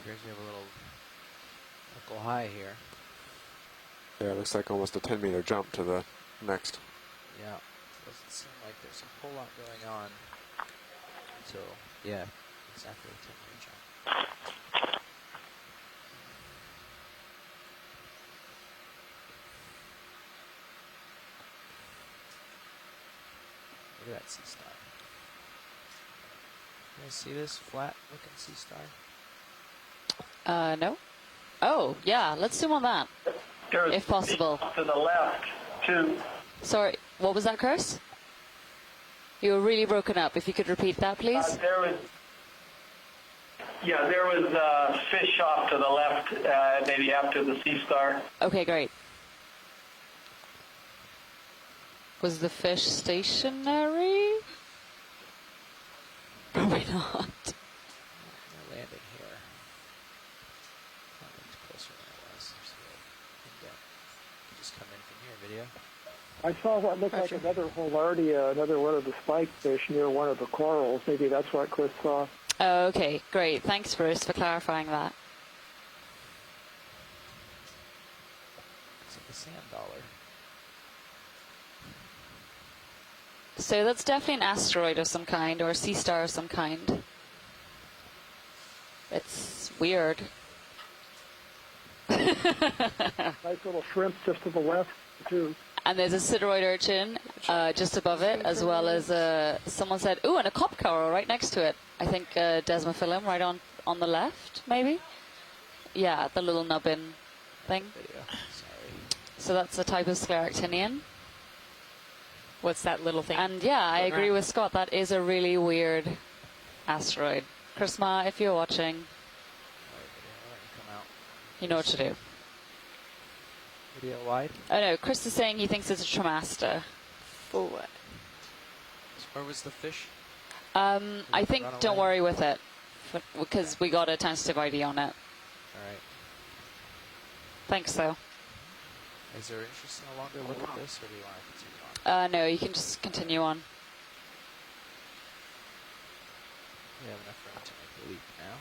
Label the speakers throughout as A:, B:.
A: Appears we have a little local high here.
B: Yeah, it looks like almost a 10-meter jump to the next.
A: Yeah, doesn't seem like there's a whole lot going on until, yeah, exactly a 10-meter jump. Look at that sea star. You guys see this flat looking sea star?
C: No. Oh, yeah, let's zoom on that,
D: There's
C: if possible.
D: to the left, too.
C: Sorry, what was that, Chris? You were really broken up. If you could repeat that, please.
D: There was fish off to the left, maybe after the sea star.
C: Okay, great. Was the fish stationary? Probably not.
A: They're landing here. That looks closer than it was. There's a little indent. You just come in from here, video.
E: I saw what looked like another Holardia, another one of the spike fish near one of the corals. Maybe that's what Chris saw.
C: Oh, okay, great. Thanks, Bruce, for clarifying that.
A: Looks like a sand dollar.
C: So that's definitely an asteroid of some kind, or a sea star of some kind. It's weird.
E: Nice little shrimp just to the left, too.
C: And there's a sideroid urchin just above it, as well as someone said, ooh, and a cop coral right next to it. I think Desmophyllum right on the left, maybe? Yeah, the little nubbin thing.
A: Video. Sorry.
C: So that's a type of scleractinian.
F: What's that little thing?
C: And yeah, I agree with Scott. That is a really weird asteroid. Chris Ma, if you're watching,
A: Alright, video. Why don't you come out?
C: you know what to do.
A: Video wide.
C: Oh no, Chris is saying he thinks it's a tremaster.
F: For what?
A: Where was the fish?
C: I think
A: run
C: don't
A: away?
C: worry with it, because we got a tentative ID on it.
A: Alright.
C: Thanks, though.
A: Is there interest in a longer look at this, or do you want to continue on?
C: No, you can just continue on.
A: We have enough room to make the leap now.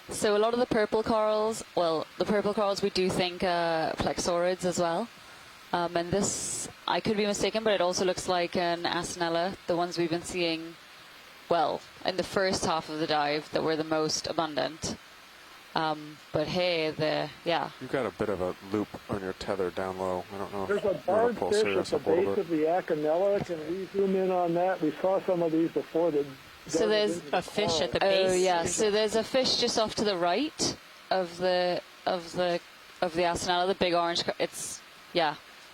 C: So a lot of the purple corals, well, the purple corals we do think plexaurids as well. And this, I could be mistaken, but it also looks like an acinella, the ones we've been seeing, well, in the first half of the dive that were the most abundant. But hey, yeah.
B: You've got a bit of a loop on your tether down low. I don't know.
E: There's a
B: if you wanna
E: barred
B: pull
E: fish at
B: Sirius
E: the
B: up a little
E: base
B: bit.
E: of the Acanella. Can we zoom in on that? We saw some of these before.
C: So there's
F: A fish at the
C: Oh
F: base?
C: yeah, so there's a fish just off to the right of the acinella, the big orange. It's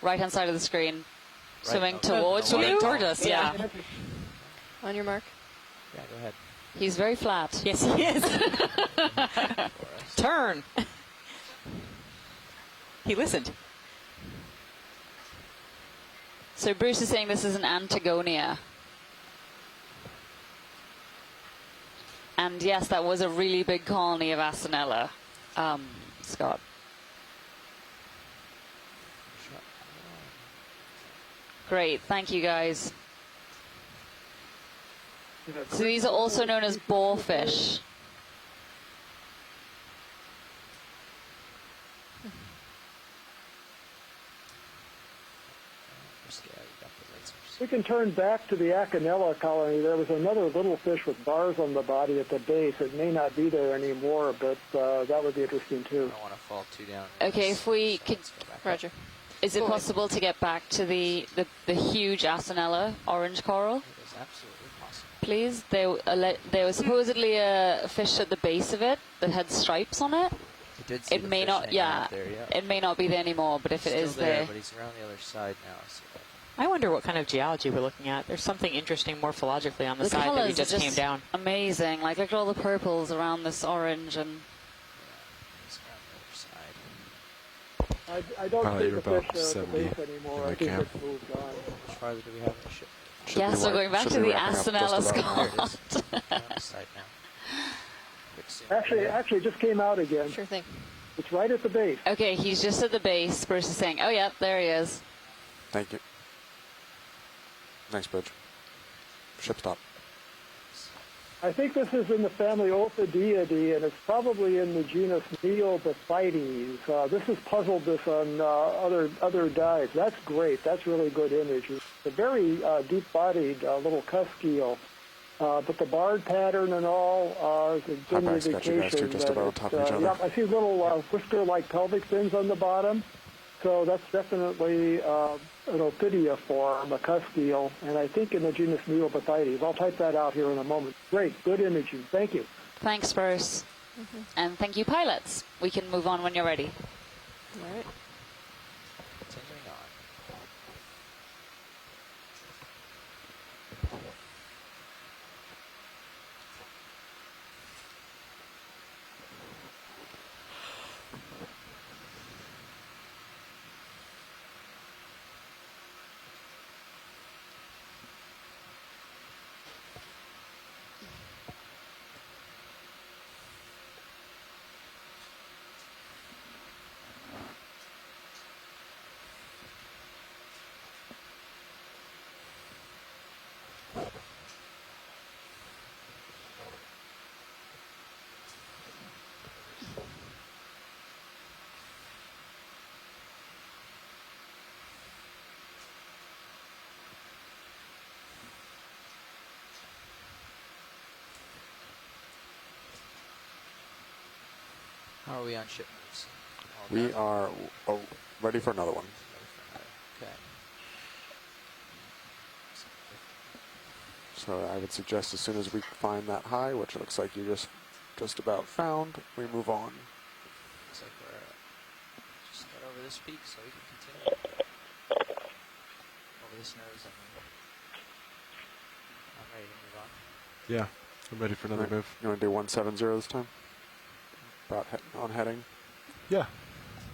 C: right hand side of the screen, swimming
A: Right.
C: towards
A: Swimming
C: you.
F: toward us, yeah.
G: On your mark.
A: Yeah, go ahead.
C: He's very flat.
F: Yes, he is.
A: For us.
F: Turn. He listened.
C: So Bruce is saying this is an Antigonia. And yes, that was a really big colony of acinella, Scott.
A: Shut
C: Great, thank you guys. So these are also known as boarfish.
E: We can turn back to the Acanella colony. There was another little fish with bars on the body at the base. It may not be there anymore, but that would be interesting
A: I
E: too.
A: don't want to fall too down.
C: Okay, if we could,
A: Let's go back up.
G: Roger.
C: is it possible to get back to the huge acinella orange coral?
A: It is absolutely possible.
C: Please, there was supposedly a fish at the base of it that had stripes on it.
A: You did see
C: It
A: the
C: may
A: fish
C: not,
A: hanging
C: yeah,
A: out there, yeah.
C: it may not be there anymore, but if it
A: Still
C: is
A: there,
C: there,
A: but he's around the other side now. So
F: I wonder what kind of geology we're looking at. There's something interesting morphologically on the,
C: the
F: side that we
C: colors
F: just
C: are
F: came down.
C: amazing. Like look at all the purples around this orange, and
A: he's around the other side.
E: I don't
B: You're
E: see the
B: about
E: fish there at the
B: 70
E: base anymore.
B: in
E: I
B: the
E: think
B: camp.
E: it's moved on.
A: How much farther do we have in the ship?
B: Should
C: Yeah,
B: be
C: so
B: right-
C: going back
B: should
C: to
B: be
C: the
B: wrapping up just
C: Astanella
B: about now.
A: There it is. On the side now. Quick zoom.
E: Actually, it just came out again.
G: Sure thing.
E: It's right at the base.
C: Okay, he's just at the base. Bruce is saying, oh, yeah, there he is.
B: Thank you. Thanks, Bridge. Ship stop.
E: I think this is in the family Ophidiidae, and it's probably in the genus Neobothites. This has puzzled this on other dives. That's great. That's really good image. It's a very deep-bodied little cusk eel, but the barred pattern and all is a good
B: High back sketch, you guys, too,
E: indication
B: just
E: that
B: about on
E: it's,
B: top of each other.
E: yeah, I see little whisker-like pelvic fins on the bottom. So that's definitely an Ophidia form, a cusk eel, and I think in the genus Neobothites. I'll type that out here in a moment. Great, good imaging. Thank you.
C: Thanks, Bruce. And thank you, pilots. We can move on when you're ready.
G: All right.
A: Continuing on. How are we on ship moves? All
B: We
A: done?
B: are ready for another one.
A: Okay.
B: So I would suggest as soon as we find that high, which it looks like you just about found, we move on.
A: Looks like we're just got over this peak, so we can continue. Over this nose, and I'm ready to move on.
B: Yeah, I'm ready for another move. You want to do 170 this time? About on heading?
H: Yeah.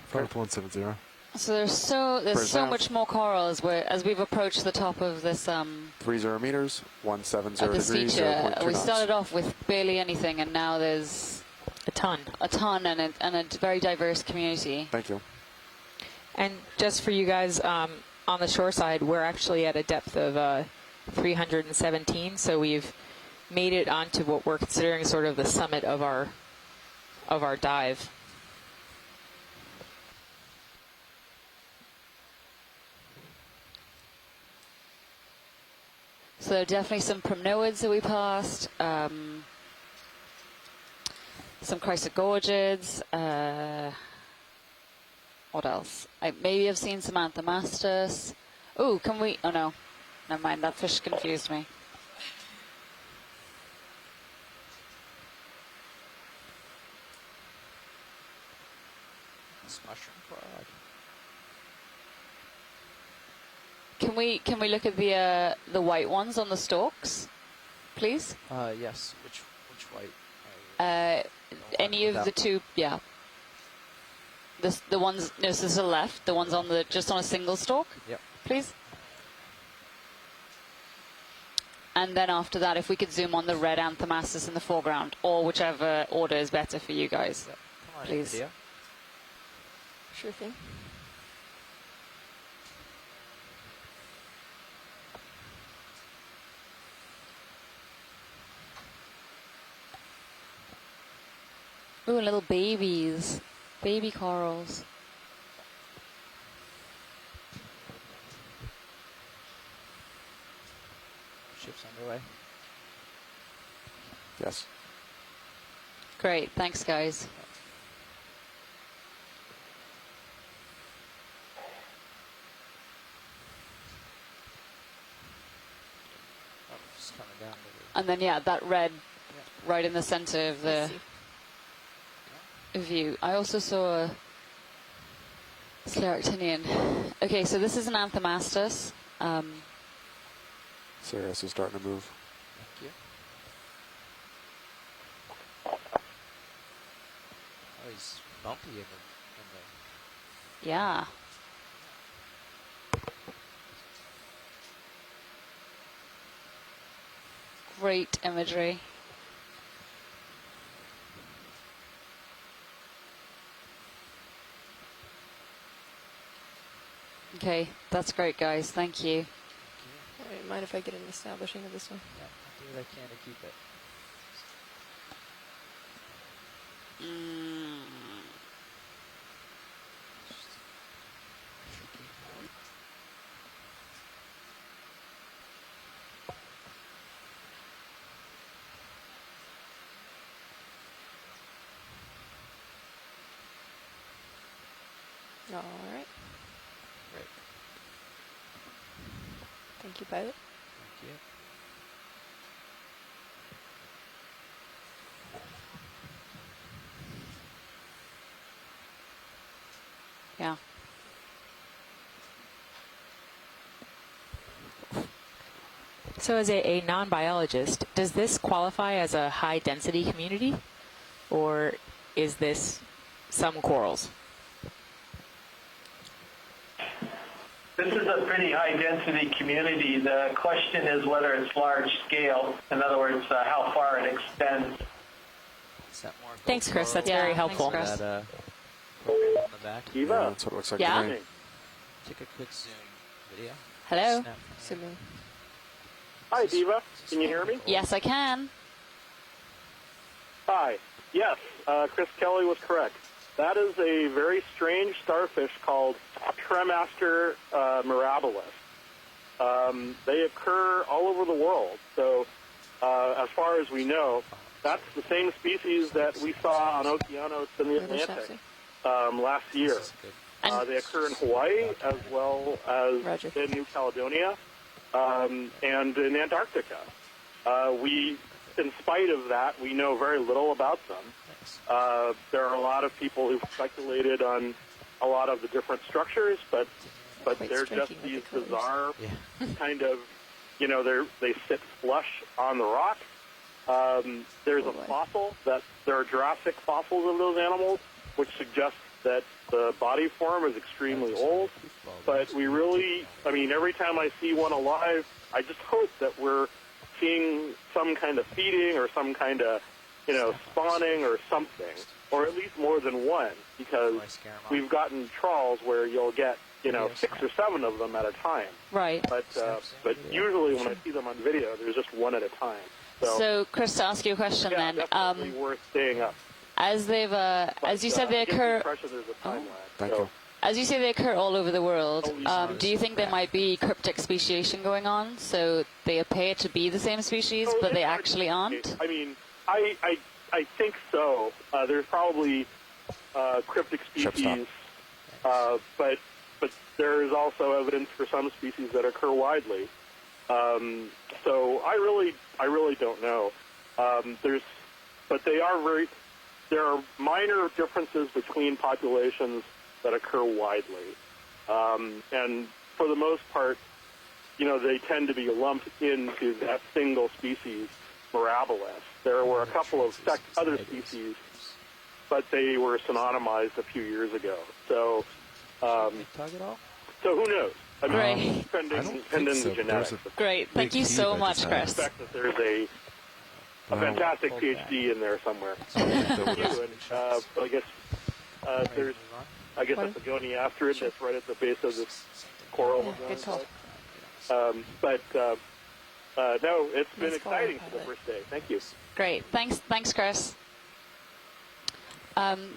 B: Okay.
H: With 170.
C: So there's so
B: Preserve.
C: much more coral as we've approached the top of this
B: 30 meters, 170
C: this
B: degrees,
C: feature.
B: 0.2
C: We
B: knots.
C: started off with barely anything, and now there's
F: A ton.
C: a ton and a very diverse community.
B: Thank you.
F: And just for you guys on the shore side, we're actually at a depth of 317, so we've made it onto what we're considering sort of the summit of our dive.
C: So definitely some primnoids that we passed, some chrysogorgids. What else? Maybe I've seen some Anthomastus. Oh, can we? Oh no, never mind. That fish confused me.
A: This mushroom coral.
C: Can we look at the white ones on the stalks, please?
A: Yes. Which white?
C: Any of the two? Yeah. The ones. No, this is the left. The ones on just on a single stalk.
A: Yep.
C: Please. And then after that, if we could zoom on the red Anthomastus in the foreground, or whichever order is better for you guys.
A: Yep. Come on,
C: Please.
A: Video.
G: Sure thing.
C: Ooh, little babies. Baby corals.
A: Ship's underway.
B: Yes.
C: Great, thanks guys.
A: Oh, just coming down.
C: And then yeah, that red right in the center of the
G: I see.
C: view. I also saw a Scleractinian. Okay, so this is an Anthomastus.
B: Sirius is starting to move.
A: Thank you. Oh, he's bumpy in the
C: Yeah. great imagery. Okay, that's great, guys. Thank you.
G: All right, mind if I get an establishing of this one?
A: Yeah, I'll do what I can to keep it.
G: All right.
A: Great.
G: Thank you, pilot.
A: Thank you.
C: Yeah.
F: So as a non-biologist, does this qualify as a high-density community? Or is this some corals?
D: This is a pretty high-density community. The question is whether it's large-scale. In other words, how far it extends.
A: Is that more
F: Thanks, Chris. That's
C: Yeah,
F: very
C: thanks,
F: helpful.
C: Chris.
A: that program on the back.
B: Yeah,
E: Eva,
B: that's what it looks like
C: Yeah?
B: to me.
A: Take a quick zoom video.
C: Hello?
A: Snap from here.
G: Zoom in.
E: hi, Diva. Can you hear me?
C: Yes, I can.
E: Hi. Yes, Chris Kelly was correct. That is a very strange starfish called Tremaster mirabilis. They occur all over the world. So, as far as we know, that's the same species that we saw on Okeanos in the
G: Where there's
E: Atlantic
G: Shopsy.
E: last year.
A: This is good.
C: And
E: They occur in Hawaii as well as
G: Roger.
E: in New Caledonia and in Antarctica. In spite of that, we know very little about them.
A: Thanks.
E: There are a lot of people who've speculated on a lot of the different structures, but
G: Quite
E: they're just
G: striking with
E: these
G: the colors.
E: bizarre
A: Yeah.
E: kind of, they sit flush on the rock. There's
G: Oh,
E: a
G: boy.
E: fossil there are Jurassic fossils of those animals, which suggests that the body form is extremely old. But we really, every time I see one alive, I just hope that we're seeing some kind of feeding or some kind of, spawning or something, or at least more than one, because we've gotten trawls where you'll get, 6 or 7 of them at a time.
C: right.
E: But usually when I see them on video, there's just one at a time.
C: So, Chris, to ask you a question
E: yeah,
C: then.
E: definitely worth staying up.
C: As they've, as you said, they
E: I get the
C: occur.
E: impression there's a time lag.
B: Thank
E: So-
B: you.
C: As you say, they occur all over the world.
E: Oh,
C: Do you think there might be cryptic speciation going on? So they appear to be the same species,
E: Oh,
C: but they
E: it's hard
C: actually
E: to
C: aren't?
E: say. I think so. There's probably cryptic
B: Ship
E: species, but there is also evidence for some species that occur widely. So I really don't know. But there are minor differences between populations that occur widely, and for the most part, they tend to be lumped into that single species, mirabilis. There were a couple of other species, but they were synonymized a few years ago. So,
A: Tug at all?
E: so who knows?
C: Great.
E: Pending
H: think
E: the
H: so.
E: genetics.
H: There's a
C: Great. Thank
H: big
C: you so
H: heave I
C: much,
H: just
E: I
H: had.
C: Chris.
E: suspect that there's a
H: Wow.
E: fantastic
A: Hold
E: PhD in there somewhere.
H: There was-
E: I guess there's a Begoniasterid that's right at the base of this coral.
G: Yeah, good call.
E: But no, it's been
G: Nice call,
E: exciting for the
G: pilot.
E: first day. Thank you.
C: Great. Thanks, Chris.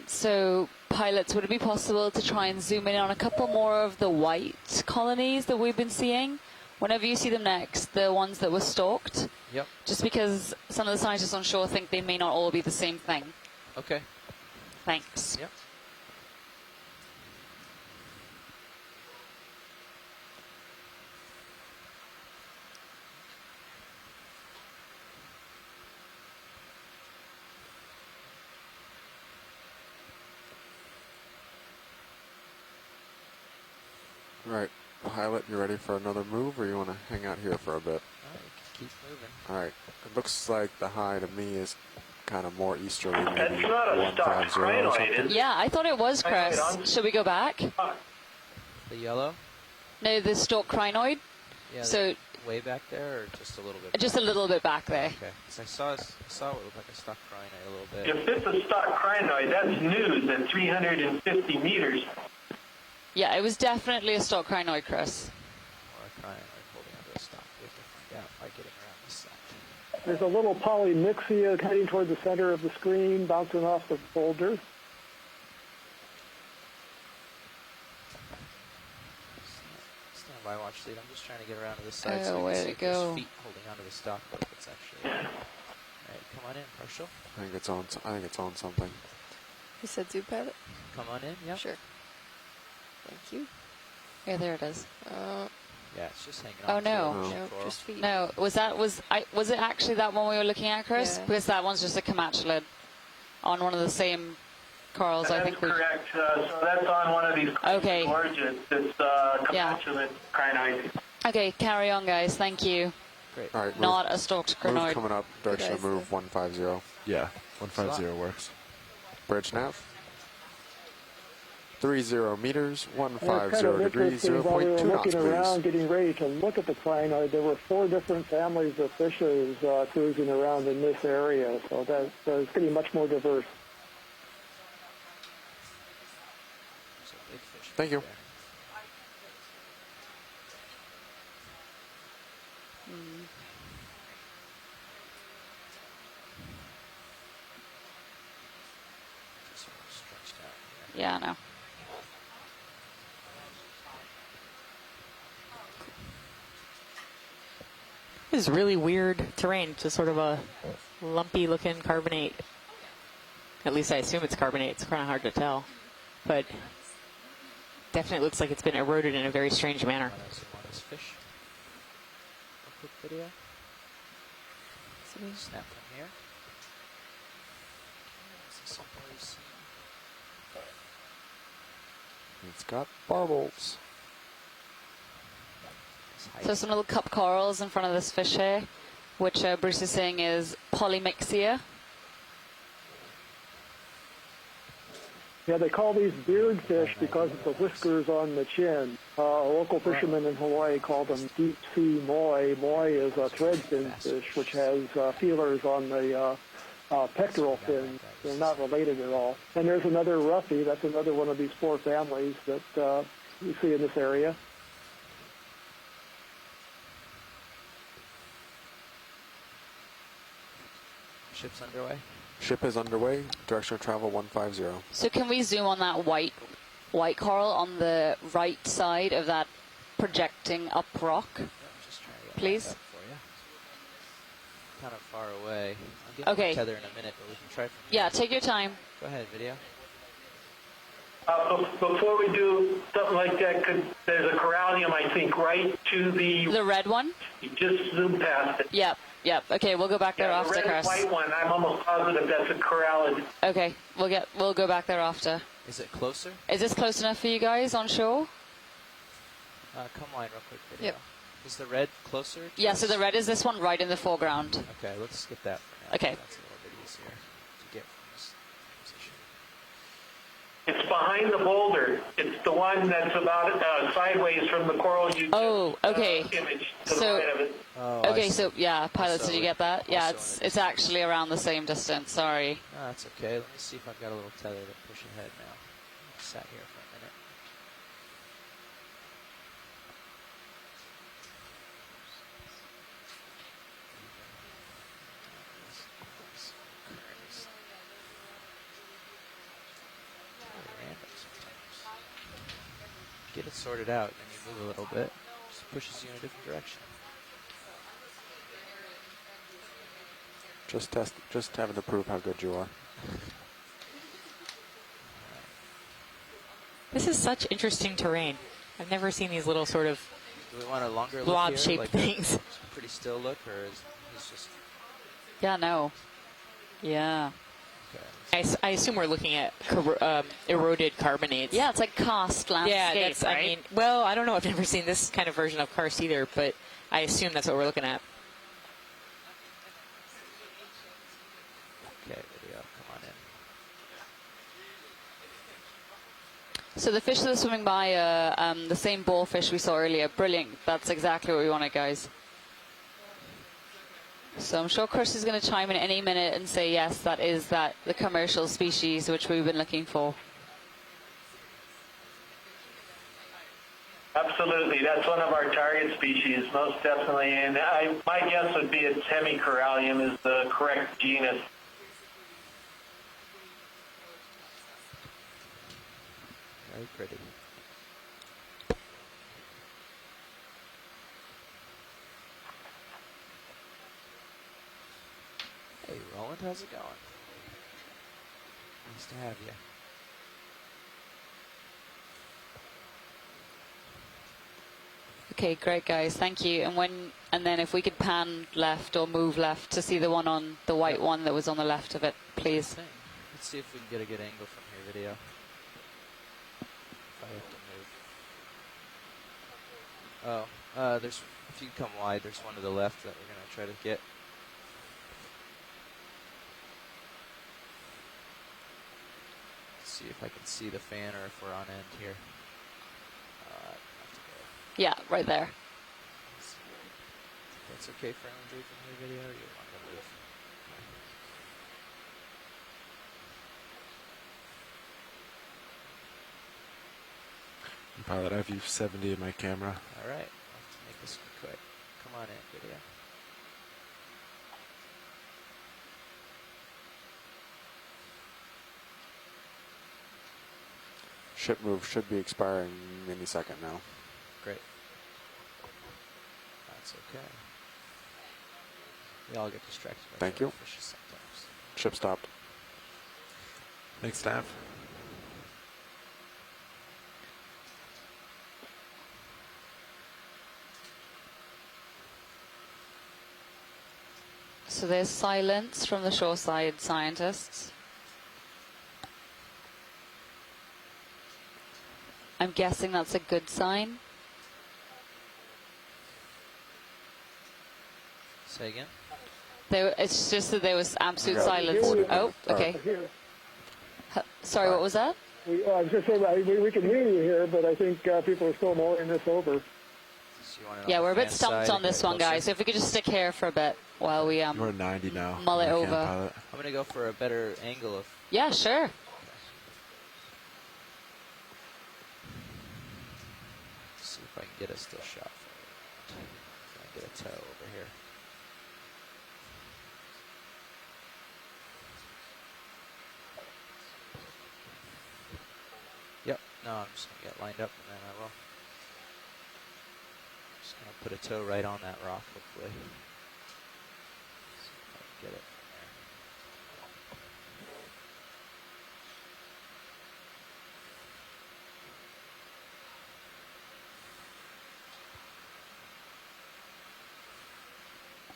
C: So, pilots, would it be possible to try and zoom in on a couple more of the white colonies that we've been seeing? Whenever you see them next, the ones that were stalked,
A: Yep.
C: just because some of the scientists on shore think they may not all be the same thing.
A: Okay.
C: Thanks.
A: Yep.
B: Right. Pilot, you ready for another move, or you want to hang out here for a bit?
A: All right, keep moving.
B: All right. It looks like the high to me is kind of more easterly, maybe
D: That's not a stock
B: 150 or
D: crinoid,
B: something.
D: is it?
C: Yeah, I thought it was, Chris. Should we go back?
A: The yellow?
C: No, the stalk crinoid.
A: Yeah,
C: So
A: way back there, or just a little bit?
C: just a little bit back there.
A: Okay. 'Cause I saw what looked like a stock crinoid a little bit.
D: If it's a stock crinoid, that's news at 350 meters.
C: Yeah, it was definitely a stock crinoid, Chris.
A: Or a crinoid holding onto a stock. We have to find out by getting around this side.
E: There's a little polymixia heading toward the center of the screen, bouncing off the boulder.
A: Stand by, watch lead. I'm just trying to get around to this side
C: Oh,
A: so we
C: where'd
A: can see
C: it
A: if there's
C: go?
A: feet holding onto the stock, but if it's actually. All right, come on in, partial.
B: I think it's on. I think it's on something.
G: You said Zoo Pilot?
A: Come on in. Yep.
G: Sure. Thank you.
C: Yeah, there it is.
A: Yeah, it's just hanging
C: Oh,
A: on.
C: no.
A: To
G: No,
A: a coral.
G: just feet.
C: No, was it actually that one we were looking at, Chris?
G: Yeah.
C: Because that one's just a camatulid on one of the same corals. I
D: That's
C: think we.
D: correct. So that's on one of these
C: Okay.
D: gorges. It's
C: Yeah.
D: camatulid crinoid.
C: Okay, carry on, guys. Thank you.
A: Great.
B: All right, move,
C: Not a stalked
B: move
C: crinoid.
B: coming up. Direction of
G: guys,
B: move 150.
H: Yeah, 150 works.
B: Bridge nav. 30 meters,
E: And it's
B: 150
E: kind of
B: degrees,
E: interesting, while we were
B: 0.2 knots,
E: looking around,
B: please.
E: getting ready to look at the crinoid, there were 4 different families of fishes cruising around in this area, so it's getting much more diverse.
A: There's a big fish
B: Thank you.
A: there. Just sort of stretched out here.
C: Yeah, I know.
F: This is really weird terrain. Just sort of a lumpy looking carbonate. At least I assume it's carbonate. It's kind of hard to tell. But definitely looks like it's been eroded in a very strange manner.
A: Want to zoom on this fish? A quick video. Snap from here. This is something we've seen.
B: It's got barbels.
A: It's hiding.
C: So some little cup corals in front of this fish here, which Bruce is saying is polymixia.
E: Yeah, they call these beard fish because of the whiskers on the chin. Local fishermen in Hawaii call them deep sea moi. Moi is a threadfin fish, which has feelers on the pectoral fins. They're not related at all. And there's another roughy. That's another one of these 4 families that you see in this area.
A: Ship's underway.
B: Ship is underway. Direction of travel 150.
C: So can we zoom on that white coral on the right side of that projecting up rock?
A: I'm just trying to get
C: Please?
A: lined up for you. Kind of far away. I'll get
C: Okay.
A: my tether in a minute, but we can try from here.
C: Yeah, take your time.
A: Go ahead, video.
D: Before we do something like that, there's a corallium, I think, right to the.
C: The red one?
D: You just zoomed past it.
C: Yep. Okay, we'll go back there
D: Yeah,
C: after,
D: the red and
C: Chris.
D: white one. I'm almost positive that's a corallid.
C: Okay, we'll go back there after.
A: Is it closer?
C: Is this close enough for you guys on shore?
A: Come line real quick, video.
G: Yep.
A: Is the red closer? to
C: Yeah, so
A: us?
C: the red is this one right in the foreground.
A: Okay, let's skip that for now.
C: Okay.
A: That's a little bit easier to get from this position.
D: It's behind the boulder. It's the one that's about sideways from the coral you
C: Oh,
D: just,
C: okay.
D: image to
C: So-
D: the right of it.
A: Oh, I
C: Okay,
A: see.
C: so yeah, pilots,
A: Also
C: did you get that? Yeah,
A: also
C: it's actually around the same distance. Sorry.
A: Oh, that's okay. Let me see if I've got a little tether to push ahead now. I sat here for a minute. Random sometimes. Get it sorted out, and then you move a little bit. Just pushes you in a different direction.
B: Just having to prove how good you are.
F: This is such interesting terrain. I've never seen these little sort of
A: Do we want a longer look
F: blob-shaped
A: here, like
F: things.
A: a pretty still look, or is he's just
C: Yeah, no. Yeah.
A: okay?
F: I assume we're looking at eroded carbonates.
C: Yeah, it's like karst landscape,
F: Yeah, that's.
C: right?
F: I mean, well, I don't know. I've never seen this kind of version of karst either, but I assume that's what we're looking at.
A: Okay, video, come on in.
C: So the fish that are swimming by the same boarfish we saw earlier. Brilliant. That's exactly what we wanted, guys. So I'm sure Chris is going to chime in any minute and say, yes, that is the commercial species which we've been looking for.
D: Absolutely, that's one of our target species, most definitely. And my guess would be it's Hemicorallium is the correct genus.
A: Very pretty. Hey, Roland, how's it going? Nice to have you.
C: Okay, great, guys. Thank you. And then if we could pan left or move left to see the one on the white one that was on the left of it, please.
A: Let's see if we can get a good angle from your video. If I have to move. Oh, there's. If you come wide, there's one to the left that we're gonna try to get. Let's see if I can see the fan or if we're on end here.
C: Yeah, right there.
A: That's okay for Andrew from your video, or you want to move?
H: Pilot, I have you 70 in my camera.
A: All right, I'll have to make this one quick. Come on in, video.
B: Ship move should be expiring any second now.
A: Great. That's okay. We all get distracted by
B: Thank you.
A: fishes sometimes.
B: Ship stopped.
H: Thanks, Nav.
C: So there's silence from the shoreside scientists. I'm guessing that's a good sign.
A: Say again?
C: It's just that there was absolute
B: Yeah.
C: silence.
B: 40
C: Oh,
B: minutes.
C: okay. Sorry, what was that?
E: I was just saying that we can hear you here, but I think people are still mulling this over.
A: So you want it on
C: Yeah,
A: the
C: we're a bit
A: fan
C: stumped
A: side
C: on
A: and
C: this
A: get
C: one,
A: closer?
C: guys. So if we could just stick here for a bit while we
H: We're at 90 now.
C: mull it
H: on the
C: over.
H: cam, Pilot.
A: I'm going to go for a better angle of...
C: Yeah, sure.
A: See if I can get a still shot for it. Try and get a toe over here. Yep, no, I'm just going to get lined up and then I will. Just going to put a toe right on that rock, hopefully. See if I can get it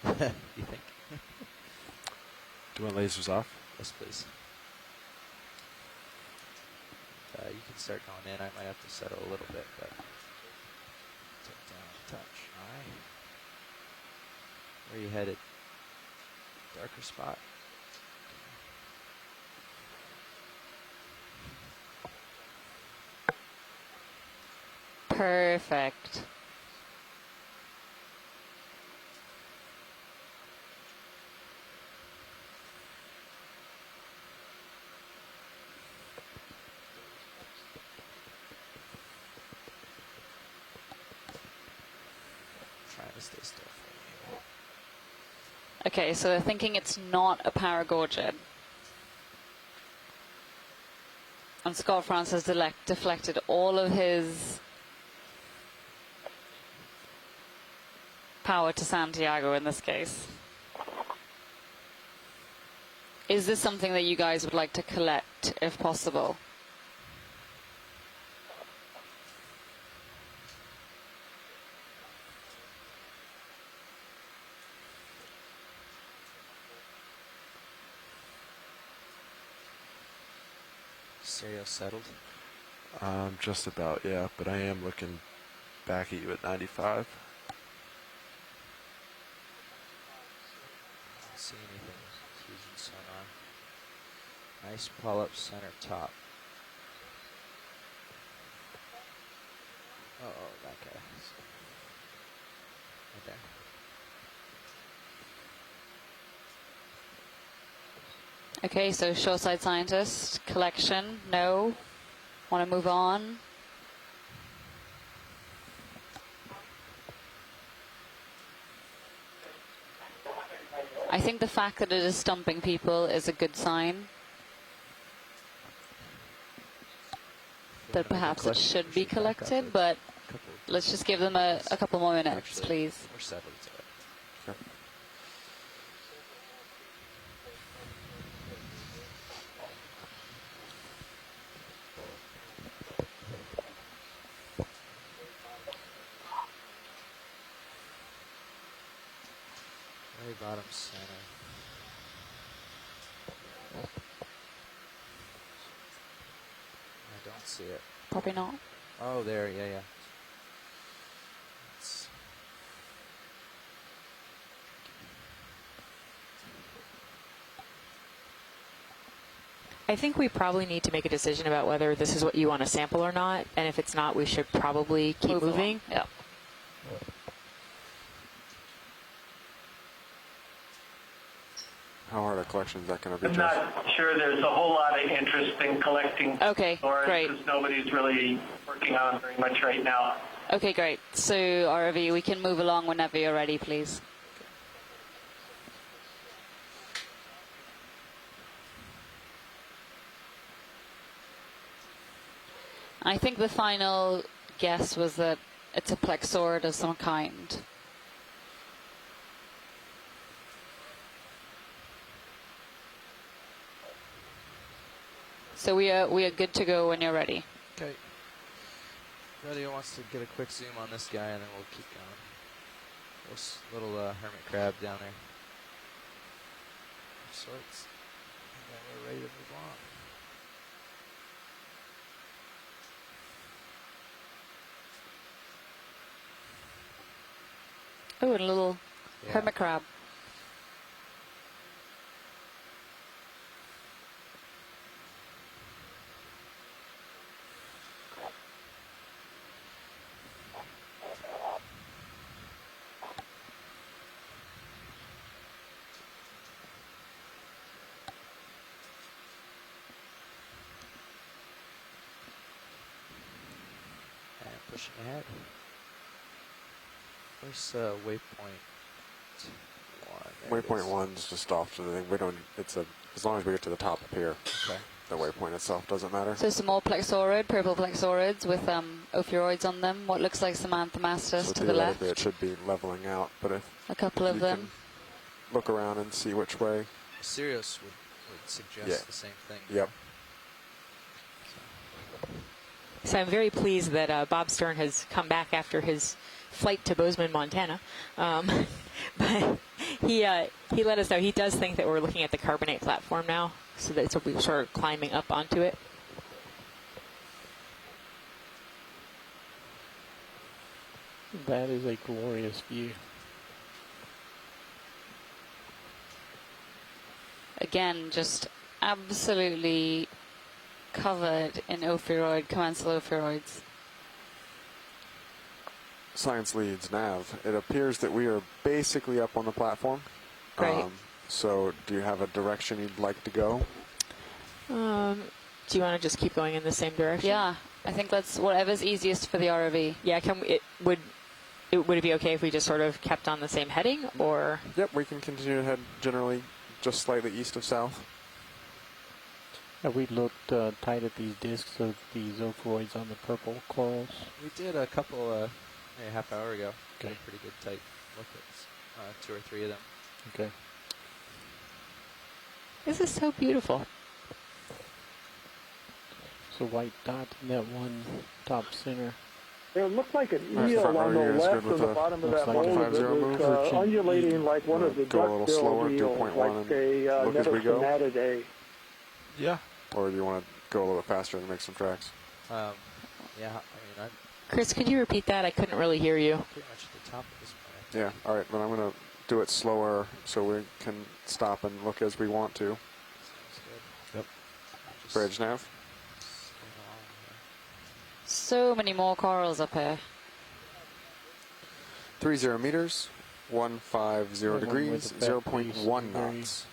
A: from there. You think?
H: Do you want lasers off?
A: Yes, please. You can start going in. I might have to settle a little bit, but tip down, touch. All right. Where are you headed? Darker spot.
C: Perfect.
A: Trying to stay still for me.
C: Okay, so they're thinking it's not a Paragorgid. And Scott France has deflected all of his power to Santiago in this case. Is this something that you guys would like to collect, if possible?
A: Stereo settled.
H: Just about, yeah. But I am looking back at you at 95.
A: Don't see anything. Fusion sonar. Nice polyp center top. Oh, that guy. Right there.
C: Okay, so shoreside scientist, collection, no. Want to move on? I think the fact that it is stumping people is a good sign that perhaps it should be collected, but let's just give them a couple more minutes,
A: Actually,
C: please.
A: we're settled to it.
B: Okay.
A: Very bottom center. I don't see it.
C: Probably not.
A: Oh, there, yeah. It's
F: I think we probably need to make a decision about whether this is what you want to sample or not, and if it's not, we should probably keep
C: Move
F: moving.
C: along. Yeah.
B: How hard a collection is that going to be,
D: I'm
B: Jeff?
D: not sure there's a whole lot of interest in collecting
C: Okay,
D: storage
C: great.
D: because nobody's really working on it very much right now.
C: Okay, great. So, ROV, we can move along whenever you're ready, please. I think the final guess was that it's a plexaurid of some kind. So we are good to go when you're ready.
A: okay. Radio wants to get a quick zoom on this guy, and then we'll keep going. Little hermit crab down there. Of sorts. And then we're ready to move on.
C: Oh, and a little
A: Yeah.
C: hermit crab.
A: And pushing ahead. Where's waypoint 1? There it
B: Waypoint
A: is.
B: 1's just off to the thing. We don't. It's a. As long as we get to the top up here,
A: Okay.
B: the waypoint itself doesn't matter.
C: So some more plexaurid, purple plexaurids with ophiuroids on them. What looks like some anthomastus
B: So
C: to the left.
B: theoretically, it should be leveling out. But if
C: A couple
B: if
C: of
B: you
C: them.
B: can look around and see which way.
A: Sirius would suggest
B: Yeah.
A: the same thing.
B: Yep.
F: So I'm very pleased that Bob Stern has come back after his flight to Bozeman, Montana. But he let us know he does think that we're looking at the carbonate platform now, so that we're sort of climbing up onto it.
I: That is a glorious view.
C: Again, just absolutely covered in commensal ophiuroids.
B: Science leads nav. It appears that we are basically up on the platform.
F: Great.
B: So, do you have a direction you'd like to go?
F: Do you want to just keep going in the same direction?
C: Yeah, I think that's whatever's easiest for the ROV.
F: Yeah. Would it be okay if we just sort of kept on the same heading, or?
B: Yep, we can continue to head generally just slightly east of south.
I: Have we looked tight at these discs of these ophiuroids on the purple corals?
A: We did a couple, maybe a half hour ago.
I: Okay.
A: Got a pretty good tight look at 2 or 3 of them.
I: Okay.
F: This is so beautiful.
I: So white dot in that one top center.
E: It looked like an
B: All right,
E: eel
B: front
E: on the
B: row here is
E: left
B: good with
E: on the
B: the-
E: bottom of
I: looks
E: that
I: like
E: mold that
B: 150 move.
E: was undulating like one of the
B: Go a little
E: duck-billed
B: slower, do
E: eels,
B: 0.1
E: like a
B: and look as we go.
E: Nettosomatidae.
A: Yeah.
B: Or do you want to go a little bit faster and make some tracks?
A: Yeah, I mean, I'm
F: Chris, could you repeat that? I couldn't really hear you.
A: pretty much at the top of this point.
B: Yeah, all right, but I'm going to do it slower so we can stop and look as we want to.
A: Sounds good.
H: Yep.
A: Just
B: Bridge nav.
A: staying along here.
C: So many more corals up here.
B: 30 meters, 150
I: One with
B: degrees,
I: the back
B: 0.1
I: piece, very
B: knots.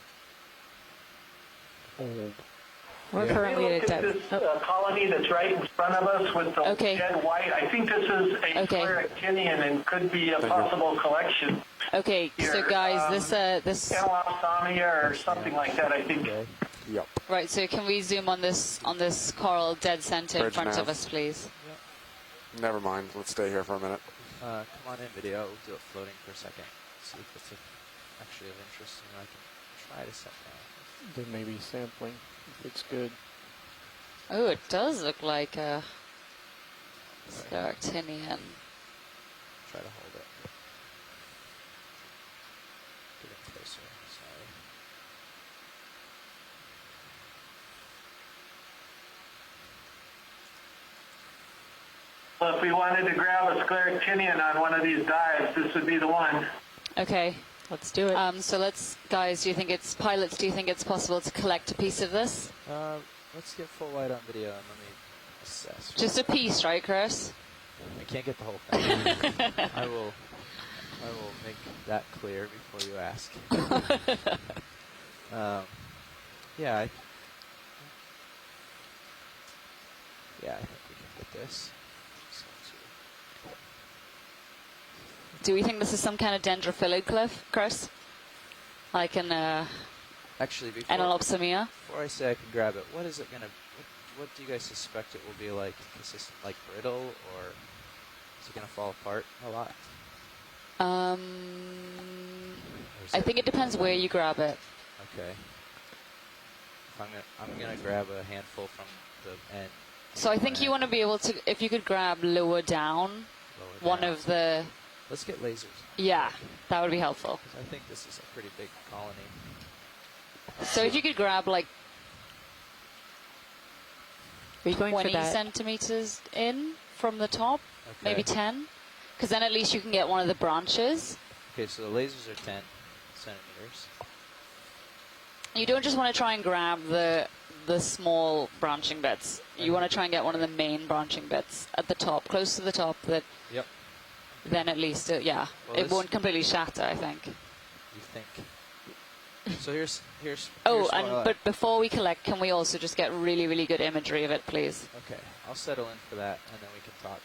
I: Old.
F: We're
D: If we
F: currently at a
D: look at
F: depth.
D: this colony that's right in front of us with the
C: Okay.
D: dead white, I think this is a
C: Okay.
D: scleractinian and could be a
B: Thank you.
D: possible collection.
C: Okay, so
D: Here,
C: guys, this
D: Analophthalmia or something like that, I think.
A: Okay.
B: Yep.
C: right. So can we zoom on this coral dead center in
B: Bridge
C: front of
B: nav.
C: us, please?
B: Never mind. Let's stay here for a minute.
A: Come on in, video. We'll do it floating for a second. See if it's actually of interest. I can try to set down.
I: There may be sampling if it's good.
C: Oh, it does look like a scleractinian.
A: Try to hold it. Get it closer. Sorry.
D: Well, if we wanted to grab a scleractinian on one of these dives, this would be the one.
C: Okay.
F: Let's do it.
C: So guys, do you think it's possible to collect a piece of this?
A: Let's get full light on video and let me assess.
C: Just a piece, right, Chris?
A: I can't get the whole thing. I will make that clear before you ask. Yeah, I think we can get this.
C: Do we think this is some kind of dendrophilid cliff, Chris? Like an
A: Actually, before
C: Analopsamia?
A: I say I can grab it, what is it gonna? What do you guys suspect it will be like? Consistent, like brittle, or is it gonna fall apart a lot? Or is
C: I think it depends where you grab it.
A: Okay. I'm gonna grab a handful from the end.
C: So I think you want to be able to, if you could grab lower down,
A: Lower
C: one
A: down.
C: of the,
A: Let's get lasers.
C: yeah, that would be helpful.
A: 'Cause I think this is a pretty big colony.
C: So if you could grab like
F: Are you going
C: 20
F: for that?
C: centimeters in from the top,
A: Okay.
C: maybe 10, because then at least you can get one of the branches.
A: Okay, so the lasers are 10 centimeters.
C: You don't just want to try and grab the small branching bits. You want to try and get one of the main branching bits at the top, close to the top. That
A: Yep.
C: then at least, yeah,
A: Well,
C: it
A: this-
C: won't completely shatter. I think.
A: You think? So here's.
C: Oh,
A: here's
C: and
A: what I-
C: but before we collect, can we also just get really, really good imagery of it, please?
A: Okay, I'll settle in for that, and then we can talk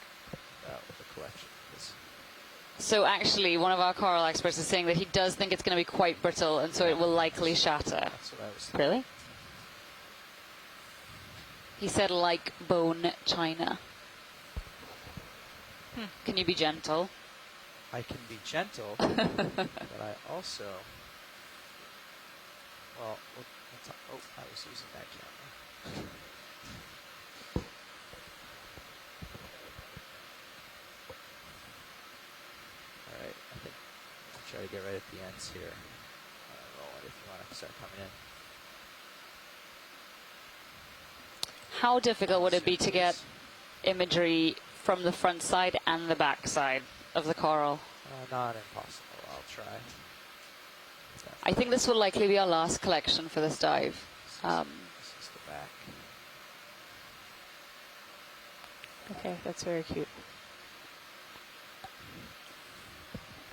A: about the collection. 'Cause
C: So actually, one of our coral experts is saying that he does think it's going to be quite brittle, and so it will likely shatter.
A: that's what I was thinking.
C: Really? He said like bone china. Can you be gentle?
A: I can be gentle, but I also. Well, oh, I was using that camera. All right, I think I'll try to get right at the ends here. Roll it if you want to start coming in.
C: How difficult would it be to get imagery from the front side and the back side of the coral?
A: Not impossible. I'll try.
C: I think this will likely be our last collection for this dive.
A: This is the back.
F: Okay, that's very cute.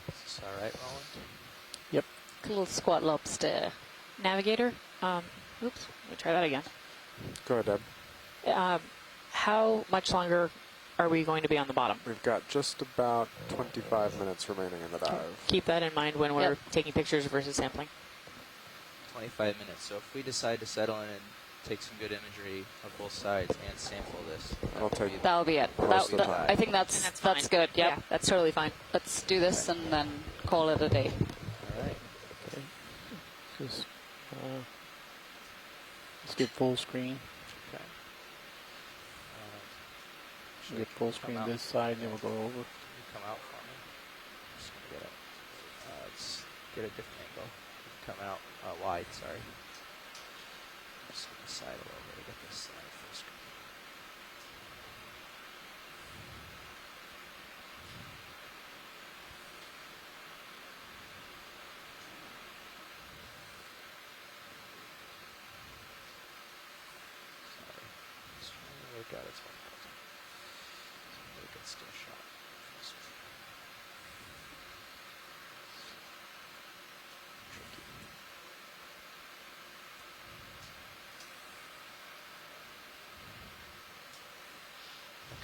A: Is this all right, Roland?
I: Yep.
C: Little squat lobster.
F: Navigator. Oops. Let me try that again.
B: Go ahead, Deb.
F: How much longer are we going to be on the bottom?
B: We've got just about 25 minutes remaining in the dive.
F: Keep that in mind when we're
C: Yep.
F: taking pictures versus sampling.
A: 25 minutes. So if we decide to settle in and take some good imagery of both sides and sample this,
B: I'll take
C: That'll be it.
B: Most of the time.
C: I think
F: And
C: that's
F: fine.
C: good. Yep.
F: Yeah, that's totally fine.
C: Let's do this and then call it a day.
A: all right.
I: Okay. Just let's get full screen.
A: Okay. Should
I: Get full screen
A: come out?
I: this side, and then we'll go over.
A: Can you come out for me? I'm just gonna get it. Let's get a different angle. Come out wide. Sorry. Just on the side a little bit to get this side full screen. Sorry. Just trying to work out its one. Make it still shot.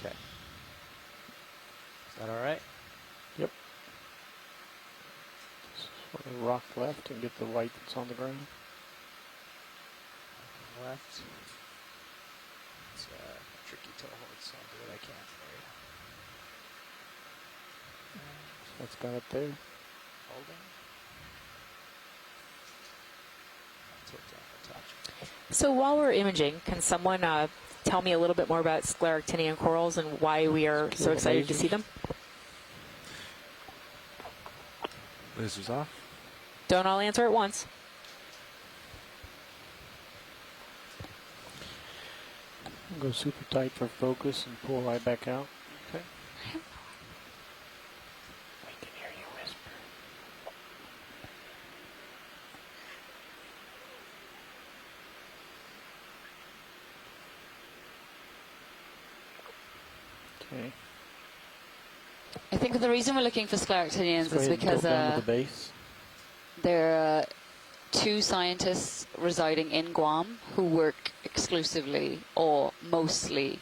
A: Okay. Is that all right?
I: Yep. Sort of rock left and get the white that's on the ground.
A: Left. It's a tricky toe hold, so I'll do what I can for you.
I: That's got it there.
A: Holding. Tilt down the touch.
F: So while we're imaging, can someone tell me a little bit more about scleractinian corals and why we are so excited to see them?
H: Lasers off.
F: Don't all answer at once.
I: Go super tight for focus and pull right back out.
A: Okay.
I: We can hear you whisper. Okay.
C: I think the reason we're looking for scleractinians is because
I: down to the base.
C: there are two scientists residing in Guam who work exclusively or mostly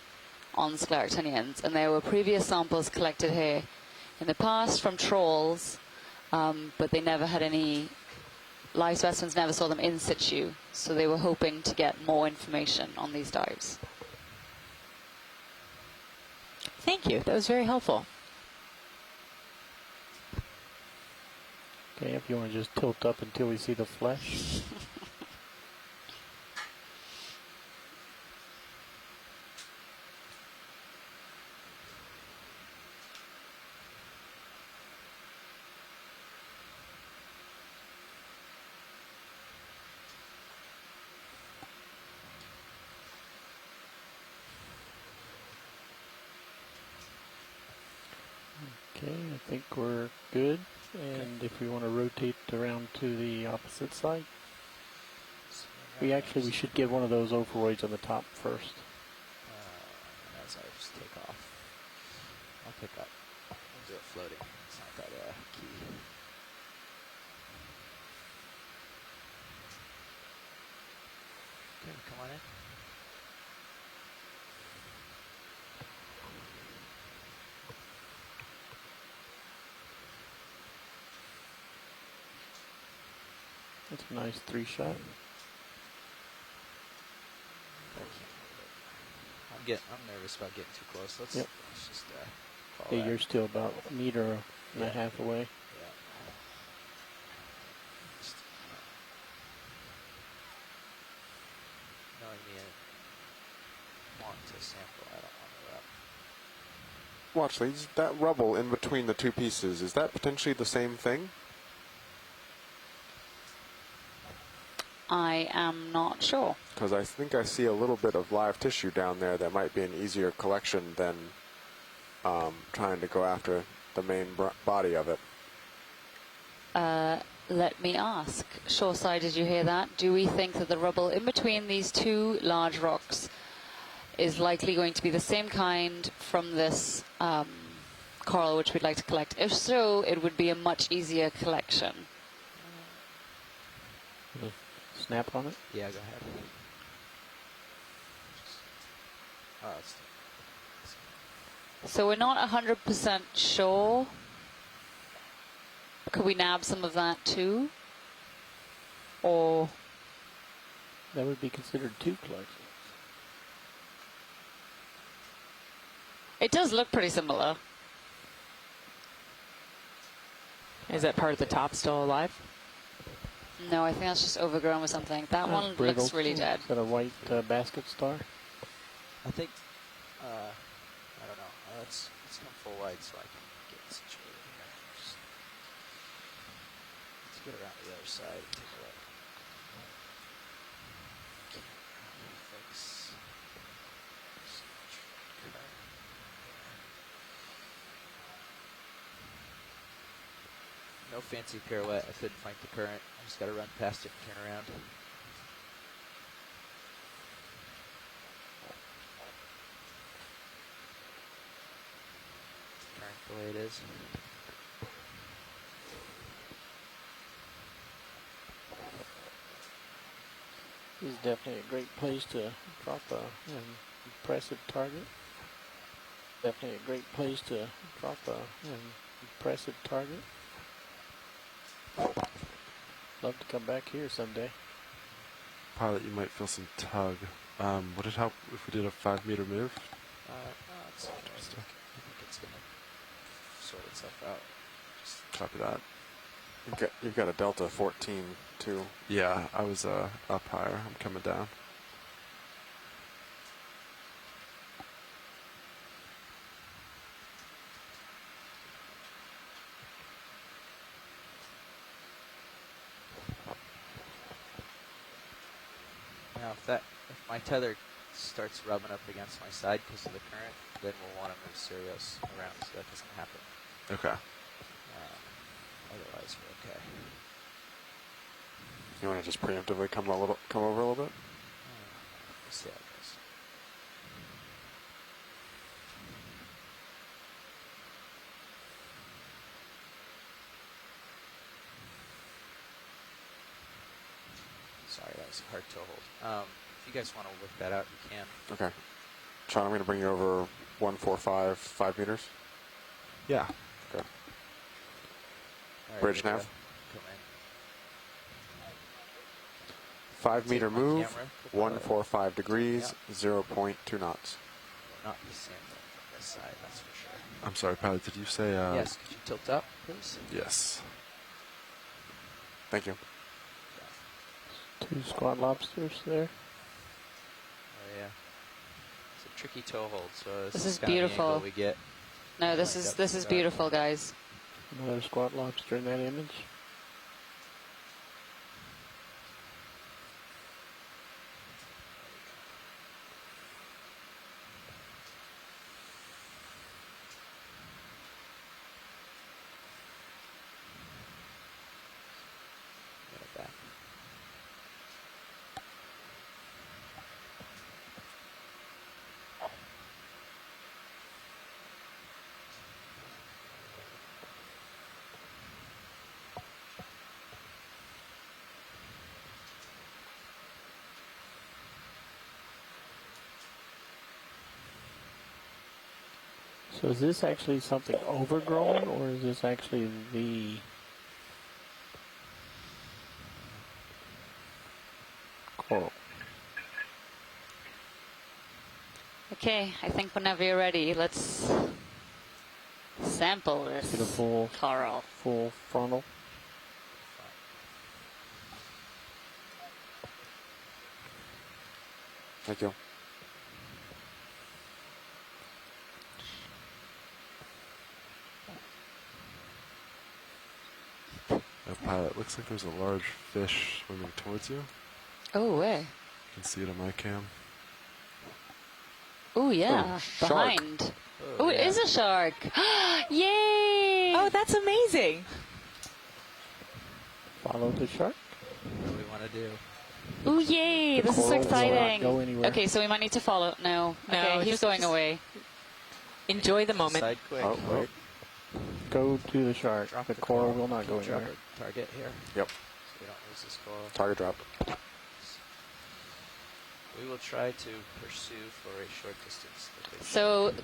C: on scleractinians, and there were previous samples collected here in the past from trawls, but they never had any live specimens, never saw them in situ, so they were hoping to get more information on these dives.
F: Thank you. That was very helpful.
I: Okay, if you want to just tilt up until we see the flesh. Okay, I think we're good. And if we want to rotate around to the opposite side, we should get one of those ophoroids on the top first.
A: As I just take off. I'll pick up. We'll do it floating. It's not that key. Okay, come on in.
I: That's a nice 3-shot.
A: I'm nervous about getting too close. Let's just follow
I: Yeah,
A: that.
I: you're still about a meter and a half away.
A: Yeah. Just, knowing me and want to sample, I don't want to
B: Watch, these, that rubble in between the two pieces, is that potentially the same thing?
C: I am not sure.
B: Because I think I see a little bit of live tissue down there that might be an easier collection than trying to go after the main body of it.
C: Let me ask. Shoreside, did you hear that? Do we think that the rubble in between these two large rocks is likely going to be the same kind from this coral which we'd like to collect? If so, it would be a much easier collection.
I: Snap on it?
A: Yeah, go ahead.
C: So we're not 100% sure. Could we nab some of that too? Or
I: That would be considered two collections.
C: it does look pretty similar.
F: Is that part of the top still alive?
C: No, I think that's just overgrown with something. That one
I: Brittle.
C: looks really dead.
I: Is that a white basket star?
A: I think, I don't know. Let's come full wide so I can get situated here. Let's get around to the other side and take a look. Fix. No fancy pirouette. I couldn't find the current. I just got to run past it and turn around. Current the way it is.
I: This is definitely a great place to drop a impressive target. Definitely a great place to drop an impressive target. Love to come back here someday.
H: Pilot, you might feel some tug. Would it help if we did a 5-meter move?
A: No, it's okay. I think it's gonna sort itself out. Just
H: Copy that.
B: You've got a Delta 14 too.
H: Yeah, I was up higher. I'm coming down.
A: now, if my tether starts rubbing up against my side because of the current, then we'll want to move Sirius around so that doesn't happen.
H: Okay.
A: Otherwise, we're okay.
B: You want to just preemptively come over a little bit?
A: We'll see how it goes. Sorry, that was a hard to hold. If you guys want to work that out, you can.
B: Okay. Sean, I'm going to bring you over 145, 5 meters.
H: Yeah.
B: Okay.
A: All right,
B: Bridge
A: here we
B: nav.
A: go. Come in.
B: 5 meter
A: Take my
B: move,
A: camera,
B: 145 degrees,
A: Yeah.
B: 0.2 knots.
A: Not the same from this side, that's for sure.
H: I'm sorry, pilot. Did you say?
A: Yes, could you tilt up, please?
H: Yes.
B: Thank you.
I: 2 squat lobsters there.
A: Oh yeah. It's a tricky toe hold, so
C: This is
A: kind of the
C: beautiful.
A: angle we get.
C: No, this
A: Like
C: is
A: up
C: this
A: to
C: is
A: that.
C: beautiful, guys.
I: Another squat lobster in that image.
A: Get it back.
I: So is this actually something overgrown, or is this actually the coral?
C: Okay, I think whenever you're ready, let's sample this
I: Get a full frontal.
B: Thank you.
H: Pilot, looks like there's a large fish swimming towards you.
C: Oh, way.
H: You can see it on my cam.
C: Oh, yeah.
B: Oh, shark.
C: Behind. Oh, it is a shark. Yay!
F: Oh, that's amazing.
I: Follow the shark.
A: What do we want to do?
C: Oh, yay!
I: The
C: This is so
I: coral will not
C: exciting.
I: go anywhere.
C: Okay, so we might need to follow. No.
F: No,
C: Okay, he's
F: just-
C: going
F: just-
C: away.
F: Enjoy the moment.
A: Side quick.
B: Oh, wait.
I: Go to the shark.
A: Drop
I: The coral will not go
A: Drop
I: anywhere.
A: our target here,
B: Yep.
A: so we don't lose this coral.
B: Target drop.
A: We will try to pursue for a short distance.
C: So,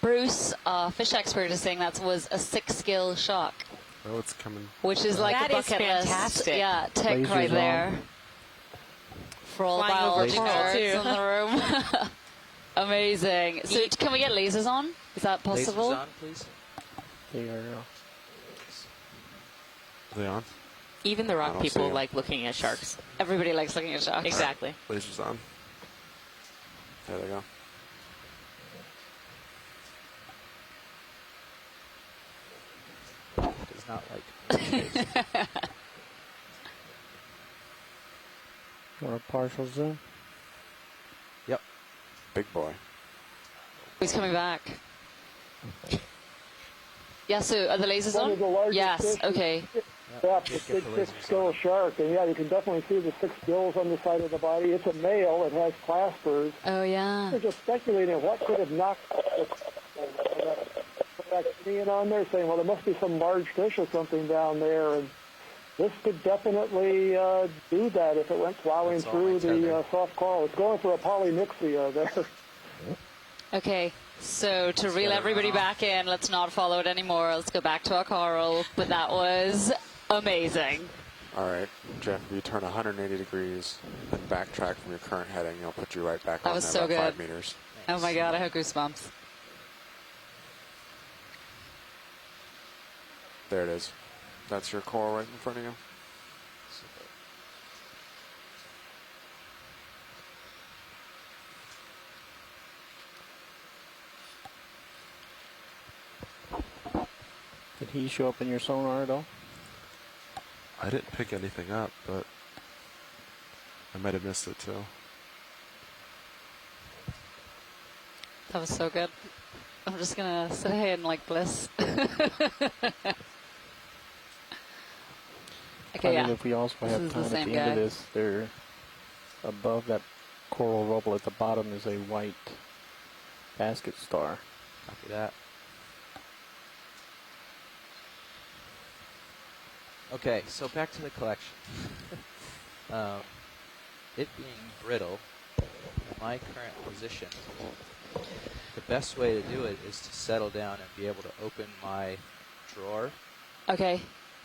C: Bruce, fish expert, is saying that was a 6-skill shark,
H: Oh, it's coming.
C: which is like
F: That
C: a
F: is
C: bucket list.
F: fantastic.
C: Yeah, tick
I: Lasers
C: right
I: on.
C: there. For all the
F: Flying over
C: biology
F: coral,
C: nerds
F: too.
C: in the room. Amazing. So, can we get lasers on? Is that possible?
A: Lasers on, please.
I: They are.
H: Are they on?
F: Even the
B: I
F: rock
B: don't
F: people
B: see 'em.
F: like looking at sharks.
C: Everybody likes looking at sharks.
F: Exactly.
H: Lasers on.
B: There they go.
A: It does not like space.
I: You want a partial zoom?
A: Yep.
B: Big boy.
C: He's coming back. Yeah, so are the lasers
E: One
C: on?
E: of the largest
C: Yes,
E: fish.
C: okay.
E: Yeah,
A: Just
E: it's a
A: get
E: big
A: the lasers
E: 6-gill
A: on.
E: shark, and yeah, you can definitely see the 6 gills on the side of the body. It's a male. It has claspers.
C: Oh, yeah.
E: We're just speculating what could have knocked being on there, saying, well, there must be some large fish or something down there, and this could definitely do that if it went plowing
A: That's all
E: through
A: my tether.
E: the soft coral. It's going for a polymixia there.
C: Okay. So to reel
A: get it
C: everybody
A: on.
C: back in, let's not follow it anymore. Let's go back to our coral. But that was amazing.
B: All right, Jeff, if you turn 180 degrees and backtrack from your current heading, it'll put you right back
C: That
B: on
C: was
B: there
C: so
B: about
C: good.
B: 5 meters.
C: Oh my God, I have goosebumps.
B: There it is. That's your coral right in front of you.
I: Did he show up in your sonar at all?
H: I didn't pick anything up, but I might have missed it too.
C: That was so good. I'm just going to sit here in like bliss. Okay,
I: I
C: yeah.
I: mean, if we also
C: This
I: have
C: is the
I: time at
C: same
I: the end of
C: guy.
I: this, there, above that coral rubble at the bottom is a white basket star.
A: Copy that. Okay, so back to the collection. It being brittle, in my current position, the best way to do it is to settle down and be able to open my drawer.
C: Okay.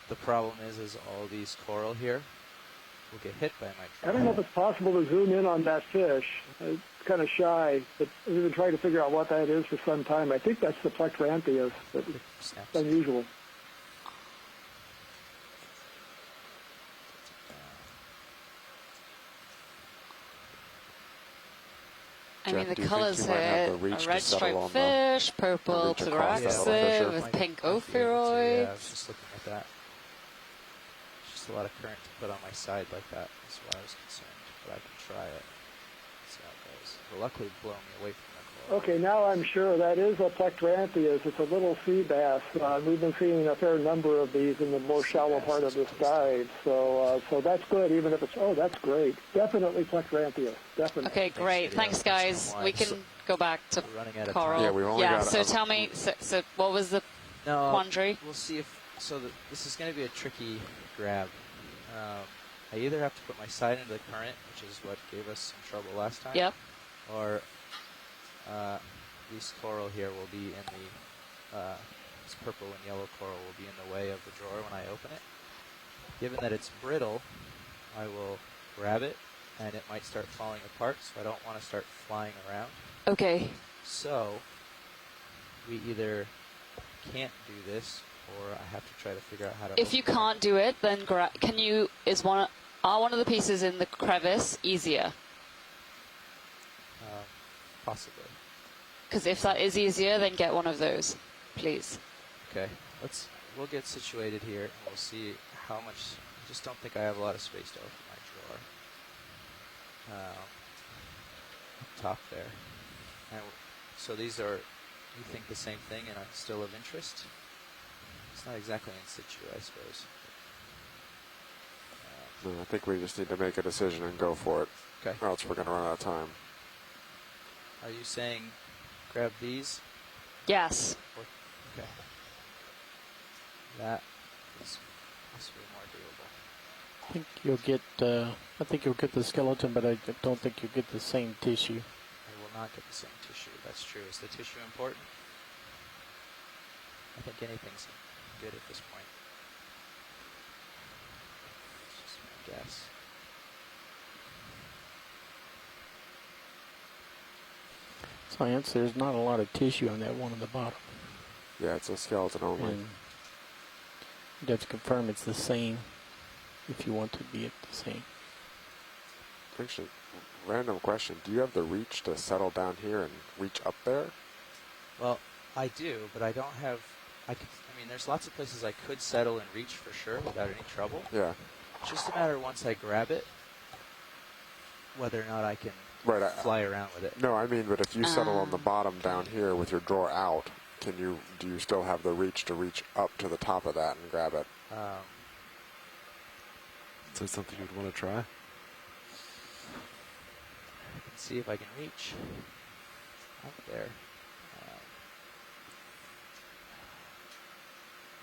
A: The problem is all these coral here will get hit by my
E: I
A: drawer.
E: don't know if it's possible to zoom in on that fish. It's kind of shy, but we've been trying to figure out what that is for some time. I think that's the Plectrantheus, but it's
A: Snaps.
E: unusual.
C: I
B: Jeff,
C: mean, the
B: do you think
C: colors
B: you might have the
C: here
B: reach
C: are
B: to
C: red
B: settle
C: striped
B: on the
C: fish, purple
B: reach across that little
C: pleuroxid
B: fissure?
C: with
A: Might-
C: pink
A: might be able to, yeah, I
C: ophiroid.
A: was just looking at that. Just a lot of current to put on my side like that. That's why I was concerned, but I can try it. See how it goes. It'll luckily blow me away from the coral.
E: Okay, now I'm sure that is a Plectrantheus. It's a little sea bass. We've been seeing a fair number of these in the more
A: Sea
E: shallow
A: bass
E: part of
A: is
E: this
A: what
E: dive. So that's good, even if it's, oh, that's great. Definitely Plectrantheus. Definitely.
C: Okay, great.
A: video.
C: Thanks, guys.
A: That's
C: We can go back to
A: We're running out of
C: coral.
A: time.
B: Yeah, we've only
C: Yeah,
B: got
C: so
B: a-
C: tell me, so what was the
A: No,
C: quandary?
A: we'll see if. So this is going to be a tricky grab. I either have to put my side into the current, which is what gave us some trouble last time.
C: Yep.
A: Or these coral here will be in the this purple and yellow coral will be in the way of the drawer when I open it. Given that it's brittle, I will grab it and it might start falling apart, so I don't want to start flying around.
C: Okay.
A: So we either can't do this, or I have to try to figure out how to.
C: If you can't do it, then can you? Are one of the pieces in the crevice easier?
A: Possibly.
C: Because if that is easier, then get one of those, please.
A: Okay, we'll get situated here and we'll see how much. I just don't think I have a lot of space to open my drawer. Up top there. And so these are, you think the same thing and are still of interest? It's not exactly in situ, I suppose.
B: No, I think we just need to make a decision and go for it,
A: Okay.
B: or else we're going to run out of time.
A: Are you saying grab these?
C: Yes.
A: Or, okay. That is possibly more doable.
I: I think you'll get. I think you'll get the skeleton, but I don't think you'll get the same tissue.
A: I will not get the same tissue. That's true. Is the tissue important? I think anything's good at this point. It's just my guess.
I: Science, there's not a lot of tissue on that one on the bottom.
B: Yeah, it's a skeleton only.
I: And you'd have to confirm it's the same if you want to be at the same.
B: Actually, random question. Do you have the reach to settle down here and reach up there?
A: Well, I do, but I don't have. I mean, there's lots of places I could settle and reach for sure without any trouble.
B: Yeah.
A: It's just a matter once I grab it, whether or not I can
B: Right.
A: fly around with it.
B: No, I mean, but if you settle on the bottom down here with your drawer out, do you still have the reach to reach up to the top of that and grab it?
H: Is that something you'd want to try?
A: I can see if I can reach up there.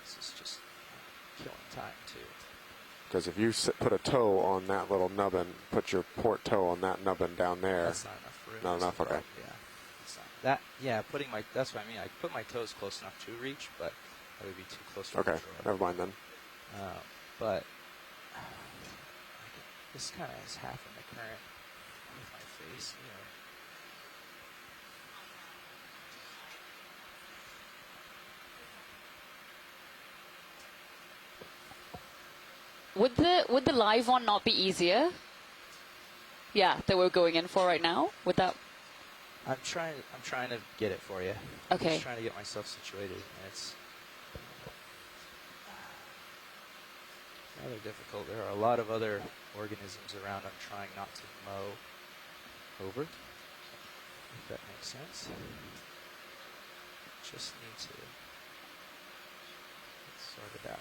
A: This is just killing time too.
B: Because if you put a toe on that little nubbin, put your port toe on that nubbin down there.
A: That's not enough room.
B: Not
A: That's
B: enough,
A: the
B: okay.
A: problem. Yeah, that's not that, yeah, that's what I mean. I put my toes close enough to reach, but that would be too close to
B: Okay,
A: control.
B: never mind then.
A: But this kind of is half in the current with my face here.
C: Would the live one not be easier? Yeah, that we're going in for right now. Would that?
A: I'm trying to get it for you.
C: Okay.
A: I'm just trying to get myself situated, and it's rather difficult. There are a lot of other organisms around. I'm trying not to mow over. If that makes sense. Just need to sort it out.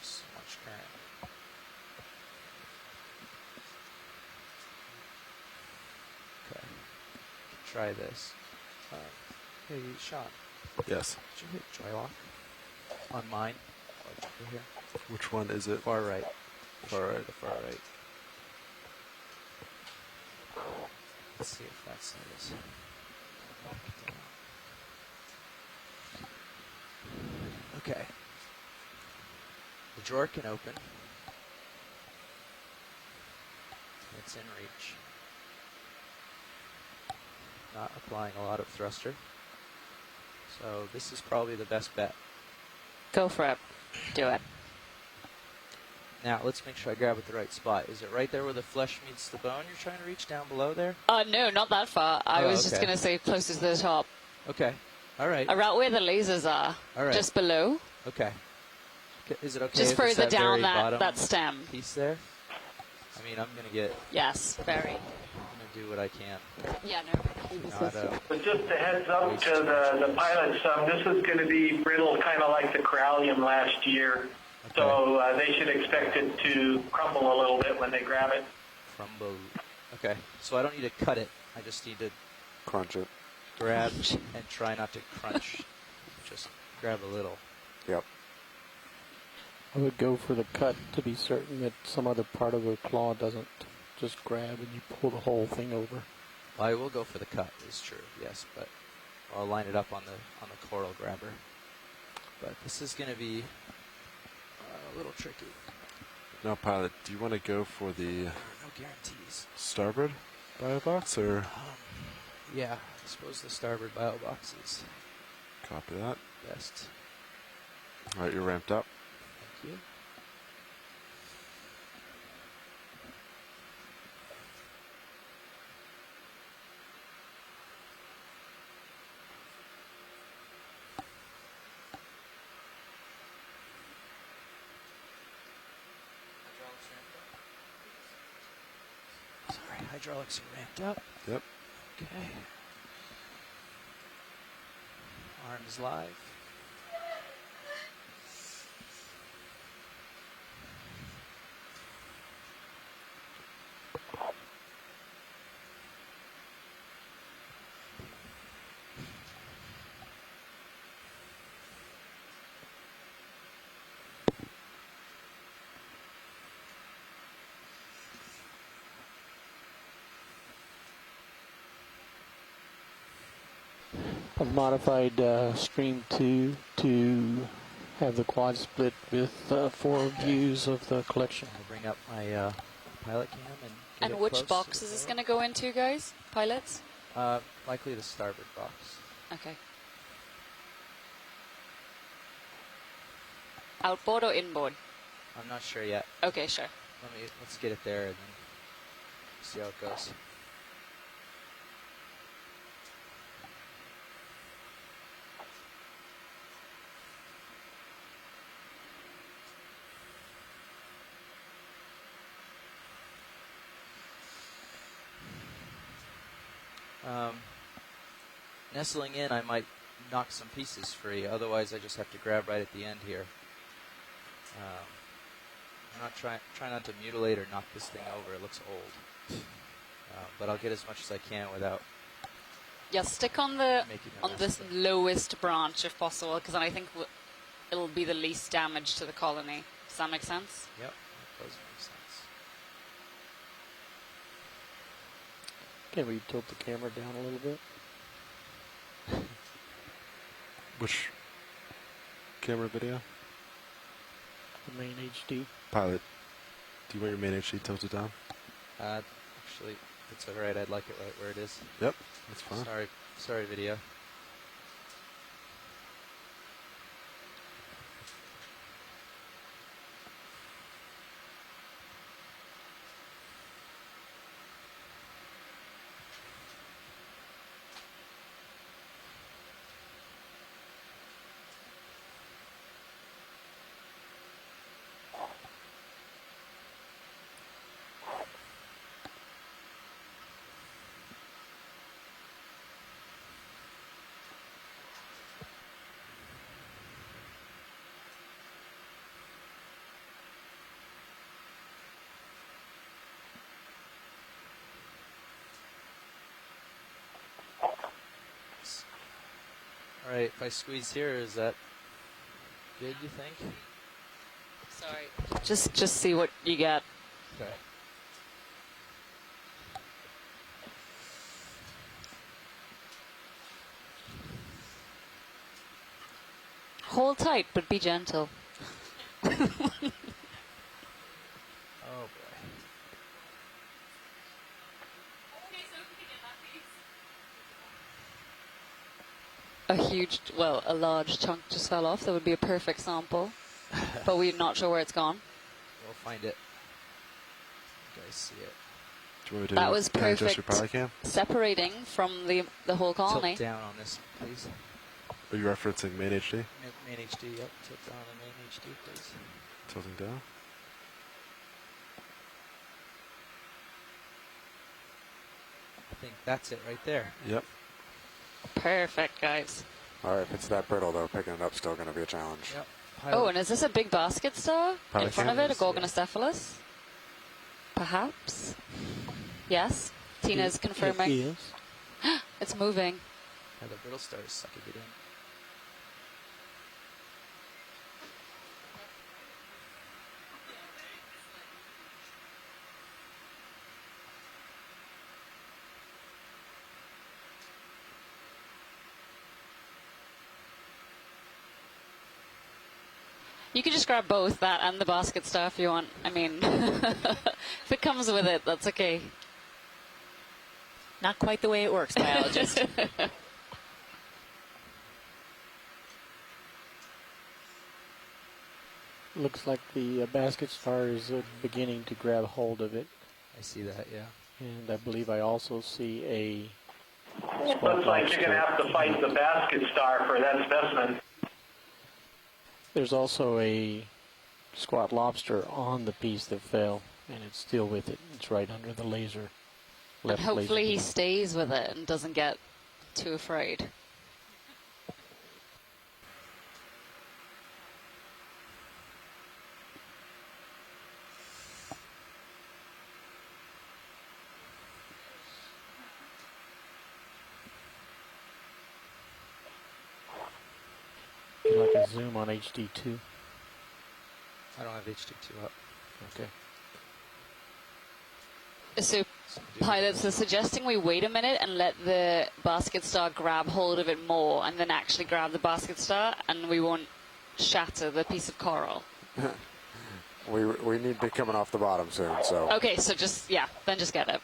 A: Just so much current. Okay. Try this. Hey, Sean.
H: Yes.
A: Did you hit joy lock on mine? Like over here.
H: Which one is it?
A: Far right.
H: Far right.
A: The far right. Let's see if that's it. Okay. The drawer can open. It's in reach. Not applying a lot of thruster. So this is probably the best bet.
C: Go for it. Do it.
A: Now, let's make sure I grab at the right spot. Is it right there where the flesh meets the bone you're trying to reach down below there?
C: No, not that far. I was just
A: okay.
C: going to say closest to the top.
A: Okay. All right.
C: Around where the lasers are.
A: All right.
C: Just below.
A: Okay. Is it okay
C: Just
A: if it's
C: further down
A: very bottom
C: that stem.
A: piece there? I mean, I'm going to get...
C: Yes, very.
A: I'm going to do what I can.
C: Yeah, no.
A: Not,
D: But just a heads up to the pilots, this is going to be brittle, kind of like the corallium last year.
A: Okay.
D: So they should expect it to crumble a little bit when they grab it.
A: Crumble. Okay. So I don't need to cut it. I just need to
B: Crunch it.
A: grab and try not to crunch. Just grab a little.
B: Yep.
I: I would go for the cut to be certain that some other part of the claw doesn't just grab and you pull the whole thing over.
A: Well, I will go for the cut, is true, yes, but I'll line it up on the coral grabber. But this is going to be a little tricky.
H: Now, pilot, do you want to go for the
A: No guarantees.
H: starboard bio box or?
A: Yeah, I suppose the starboard bio box is
H: Copy that.
A: best.
H: All right, you're ramped up.
A: Thank you. Sorry, hydraulics are ramped up.
H: Yep.
A: Okay. Arms live.
I: I've modified Stream 2 to have the quad split with 4 views of the collection.
A: I'll bring up my pilot cam and get
C: And
A: it
C: which
A: close
C: box
A: to
C: is
A: the
C: this
A: door.
C: going to go into, guys? Pilots?
A: Likely the starboard box.
C: Okay. Outboard or inboard?
A: I'm not sure yet.
C: Okay, sure.
A: Let's get it there and then see how it goes. Nestling in, I might knock some pieces free. Otherwise, I just have to grab right at the end here. I'm not try not to mutilate or knock this thing over. It looks old, but I'll get as much as I can without.
C: Yeah, stick on the
A: Making a mess
C: this
A: of it.
C: lowest branch if possible, because then I think it'll be the least damage to the colony. Does that make sense?
A: Yep, that does make sense.
I: Can we tilt the camera down a little bit?
H: Which camera video?
I: The main HD.
H: Pilot, do you want your main HD tilted down?
A: Actually, if it's alright, I'd like it right where it is.
H: Yep, that's fine.
A: Sorry, video. Alright, if I squeeze here, is that good, you think?
C: Sorry. Just see what you get.
A: Okay.
C: Hold tight, but be gentle.
A: Oh boy.
C: A large chunk just fell off. That would be a perfect sample. But we're not sure where it's gone.
A: We'll find it. You guys see it.
H: Do you want me to
C: That was
H: can I adjust
C: perfect.
H: your Polycam?
C: Separating from the whole colony.
A: Tilt down on this, please.
H: Are you referencing main HD?
A: Main HD, yep. Tilt down on main HD, please.
H: Tilting down.
A: I think that's it right there.
H: Yep.
C: Perfect, guys.
B: All right, if it's that brittle, though, picking it up's still going to be a challenge.
A: Yep.
C: Oh, and is this a big basket star in front of it? A
A: Pelican.
C: Gorgonocephalus? Perhaps? Yes? Tina's confirming.
I: It is.
C: It's moving.
A: Yeah, the brittle star is sucking it in.
C: You could just grab both, that and the basket star if you want. I mean, if it comes with it, that's okay.
F: Not quite the way it works, biologist.
I: Looks like the basket star is beginning to grab hold of it.
A: I see that, yeah.
I: And I believe I also see a
D: Looks like you're going to have to fight the basket star for that specimen.
I: There's also a squat lobster on the piece that fell, and it's still with it. It's right under the laser.
C: And hopefully he stays with it and doesn't get too afraid.
I: You like a zoom on HD2?
A: I don't have HD2 up.
I: Okay.
C: So, pilots are suggesting we wait a minute and let the basket star grab hold of it more and then actually grab the basket star, and we won't shatter the piece of coral.
B: We need to be coming off the bottom soon, so.
C: Okay, so then just get it.